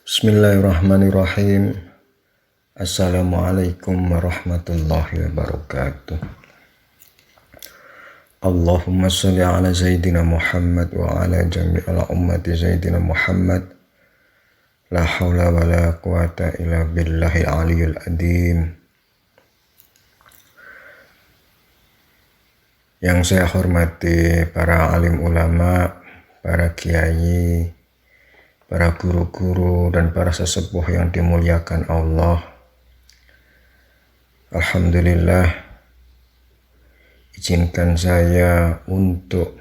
Bismillahirrahmanirrahim. Assalamualaikum warahmatullahi wabarakatuh. Allahumma salli ala Sayyidina Muhammad wa ala jami'il ummati Sayyidina Muhammad. La hawla wa la quwata illa billahil aliyyil azim. Yang saya hormati para alim ulama, para kiai, para guru-guru dan para sesepuh yang dimuliakan Allah. Alhamdulillah, izinkan saya untuk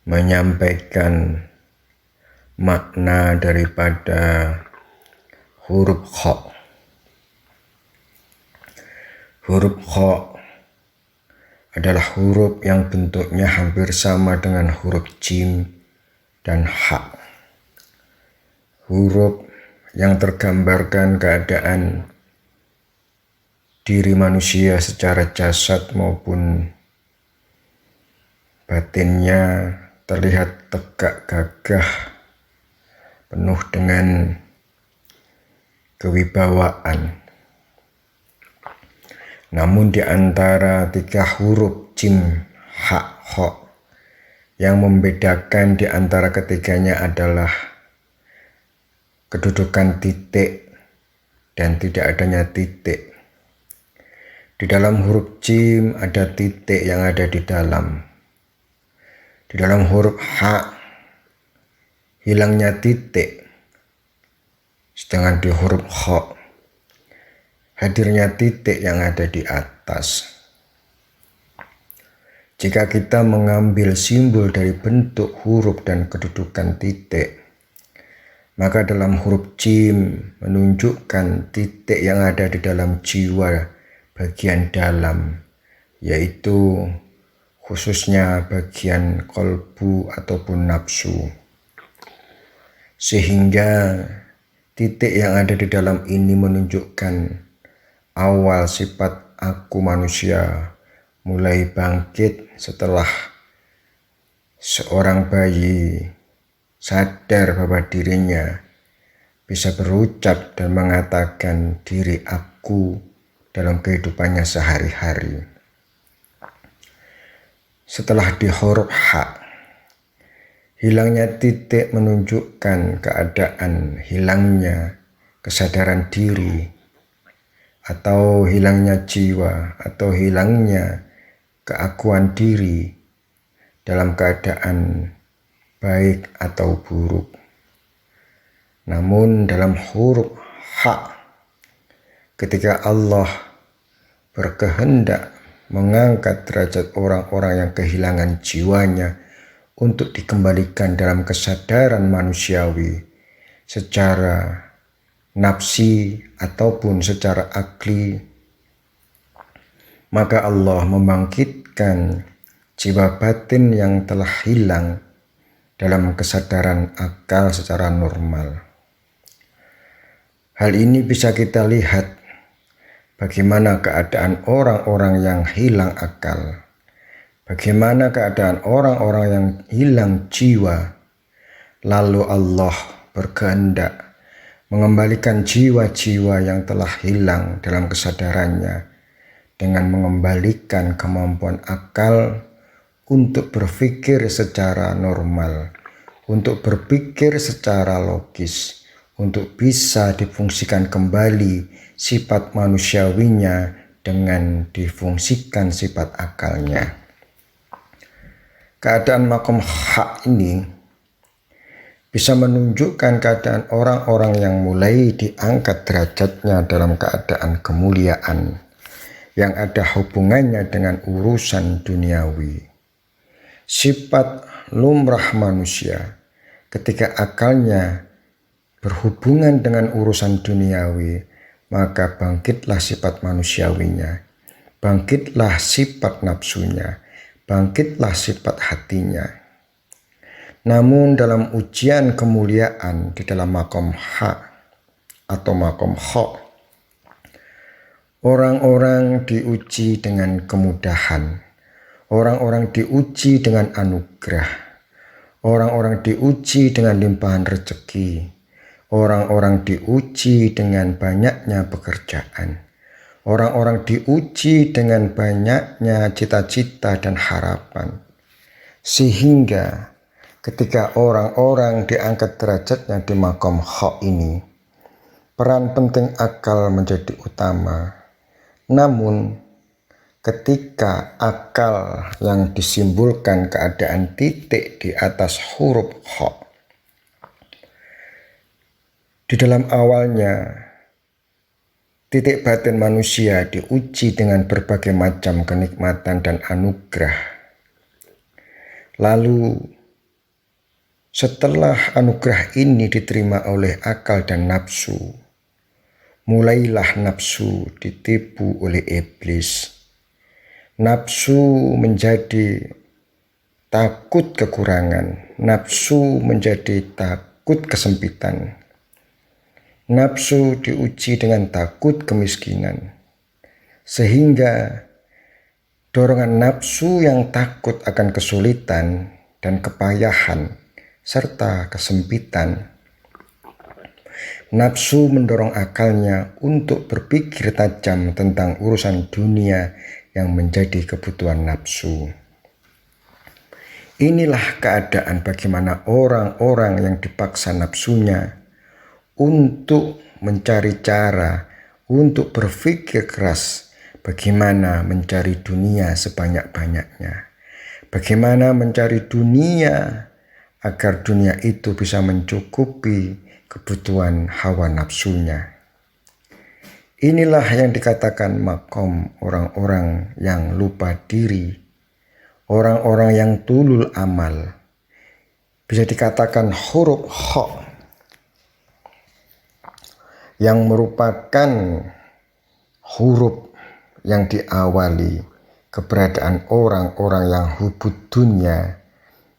menyampaikan makna daripada huruf kha. Huruf kha adalah huruf yang bentuknya hampir sama dengan huruf jim dan ha. Huruf yang tergambarkan keadaan diri manusia secara jasad maupun batinnya terlihat tegak gagah, penuh dengan kewibawaan. Namun di antara tiga huruf jim, ha, kha, yang membedakan di antara ketiganya adalah kedudukan titik dan tidak adanya titik. Di dalam huruf jim ada titik yang ada di dalam. Di dalam huruf ha hilangnya titik. Sedangkan di huruf kha hadirnya titik yang ada di atas. Jika kita mengambil simbol dari bentuk huruf dan kedudukan titik, maka dalam huruf jim menunjukkan titik yang ada di dalam jiwa bagian dalam, yaitu khususnya bagian kolbu ataupun nafsu. Sehingga titik yang ada di dalam ini menunjukkan awal sifat aku manusia mulai bangkit setelah seorang bayi sadar bahwa dirinya bisa berucap dan mengatakan diri aku dalam kehidupannya sehari-hari. Setelah di huruf ha, hilangnya titik menunjukkan keadaan hilangnya kesadaran diri atau hilangnya jiwa atau hilangnya keakuan diri dalam keadaan baik atau buruk. Namun dalam huruf ha, ketika Allah berkehendak mengangkat derajat orang-orang yang kehilangan jiwanya untuk dikembalikan dalam kesadaran manusiawi secara nafsi ataupun secara akli, maka Allah membangkitkan jiwa batin yang telah hilang dalam kesadaran akal secara normal. Hal ini bisa kita lihat bagaimana keadaan orang-orang yang hilang akal, bagaimana keadaan orang-orang yang hilang jiwa, lalu Allah berkehendak mengembalikan jiwa-jiwa yang telah hilang dalam kesadarannya dengan mengembalikan kemampuan akal untuk berpikir secara normal, untuk berpikir secara logis, untuk bisa difungsikan kembali sifat manusiawinya dengan difungsikan sifat akalnya. Keadaan makom ha ini bisa menunjukkan keadaan orang-orang yang mulai diangkat derajatnya dalam keadaan kemuliaan yang ada hubungannya dengan urusan duniawi. Sifat lumrah manusia ketika akalnya berhubungan dengan urusan duniawi, maka bangkitlah sifat manusiawinya, bangkitlah sifat nafsunya, bangkitlah sifat hatinya. Namun dalam ujian kemuliaan di dalam makom ha atau makom kha, orang-orang diuji dengan kemudahan, orang-orang diuji dengan anugerah, orang-orang diuji dengan limpahan rezeki, Orang-orang diuji dengan banyaknya pekerjaan. Orang-orang diuji dengan banyaknya cita-cita dan harapan. Sehingga ketika orang-orang diangkat derajatnya di maqam hak ini, peran penting akal menjadi utama. Namun ketika akal yang disimbolkan keadaan titik di atas huruf hak, di dalam awalnya titik batin manusia diuji dengan berbagai macam kenikmatan dan anugerah. Lalu setelah anugerah ini diterima oleh akal dan nafsu, mulailah nafsu ditipu oleh iblis. Nafsu menjadi takut kekurangan, nafsu menjadi takut kesempitan. Nafsu diuji dengan takut kemiskinan, sehingga dorongan nafsu yang takut akan kesulitan dan kepayahan serta kesempitan. Nafsu mendorong akalnya untuk berpikir tajam tentang urusan dunia yang menjadi kebutuhan nafsu. Inilah keadaan bagaimana orang-orang yang dipaksa nafsunya untuk mencari cara untuk berpikir keras bagaimana mencari dunia sebanyak-banyaknya. Bagaimana mencari dunia agar dunia itu bisa mencukupi kebutuhan hawa nafsunya. Inilah yang dikatakan maqam orang-orang yang lupa diri, orang-orang yang tulul amal. Bisa dikatakan huruf hak yang merupakan huruf yang diawali keberadaan orang-orang yang hubud dunia,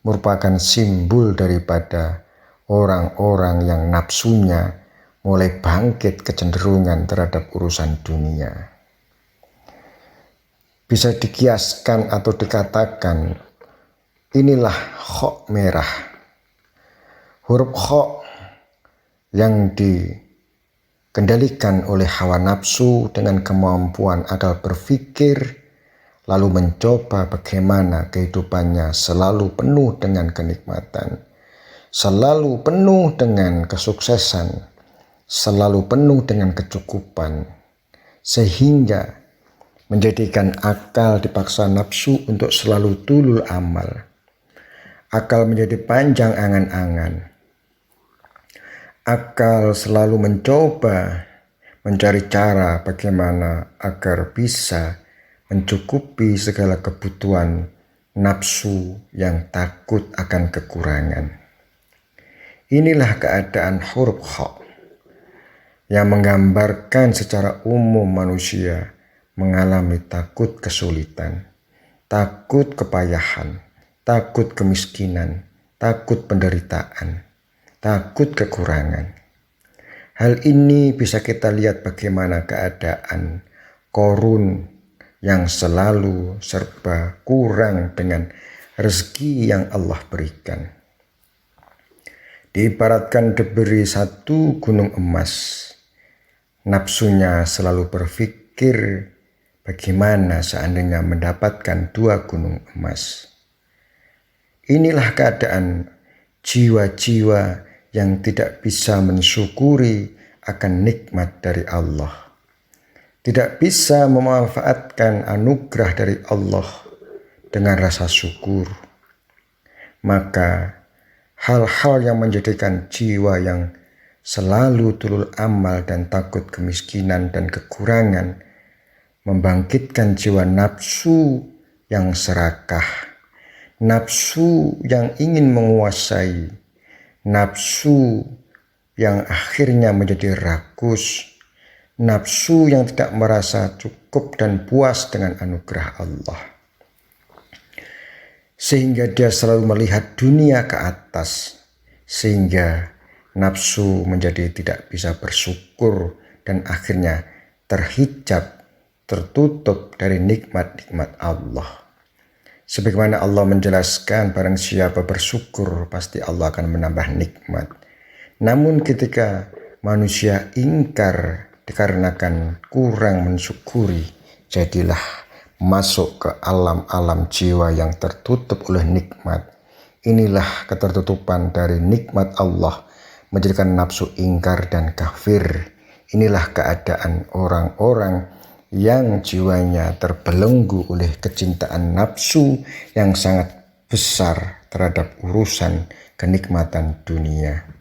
merupakan simbol daripada orang-orang yang nafsunya mulai bangkit kecenderungan terhadap urusan dunia. Bisa dikiaskan atau dikatakan inilah hak merah, huruf hak yang dikendalikan oleh hawa nafsu dengan kemampuan akal berpikir, lalu mencoba bagaimana kehidupannya selalu penuh dengan kenikmatan, selalu penuh dengan kesuksesan, selalu penuh dengan kecukupan, sehingga menjadikan akal dipaksa nafsu untuk selalu tulul amal. Akal menjadi panjang angan-angan. Akal selalu mencoba mencari cara bagaimana agar bisa mencukupi segala kebutuhan nafsu yang takut akan kekurangan. Inilah keadaan huruf hak yang menggambarkan secara umum manusia mengalami takut kesulitan, takut kepayahan, takut kemiskinan, takut penderitaan, takut kekurangan. Hal ini bisa kita lihat bagaimana keadaan Qorun yang selalu serba kurang dengan rezeki yang Allah berikan. Diibaratkan diberi satu gunung emas, nafsunya selalu berpikir bagaimana seandainya mendapatkan 2 gunung emas. Inilah keadaan jiwa-jiwa yang tidak bisa mensyukuri akan nikmat dari Allah, tidak bisa memanfaatkan anugerah dari Allah dengan rasa syukur. Maka hal-hal yang menjadikan jiwa yang selalu tulul amal dan takut kemiskinan dan kekurangan membangkitkan jiwa nafsu yang serakah, nafsu yang ingin menguasai, nafsu yang akhirnya menjadi rakus, nafsu yang tidak merasa cukup dan puas dengan anugerah Allah. Sehingga dia selalu melihat dunia ke atas, sehingga nafsu menjadi tidak bisa bersyukur dan akhirnya terhijab, tertutup dari nikmat-nikmat Allah. Sebagaimana Allah menjelaskan, barang siapa bersyukur pasti Allah akan menambah nikmat. Namun ketika manusia ingkar dikarenakan kurang mensyukuri, jadilah masuk ke alam-alam jiwa yang tertutup oleh nikmat. Inilah ketertutupan dari nikmat Allah, menjadikan nafsu ingkar dan kafir. Inilah keadaan orang-orang yang jiwanya terbelenggu oleh kecintaan nafsu yang sangat besar terhadap urusan kenikmatan dunia.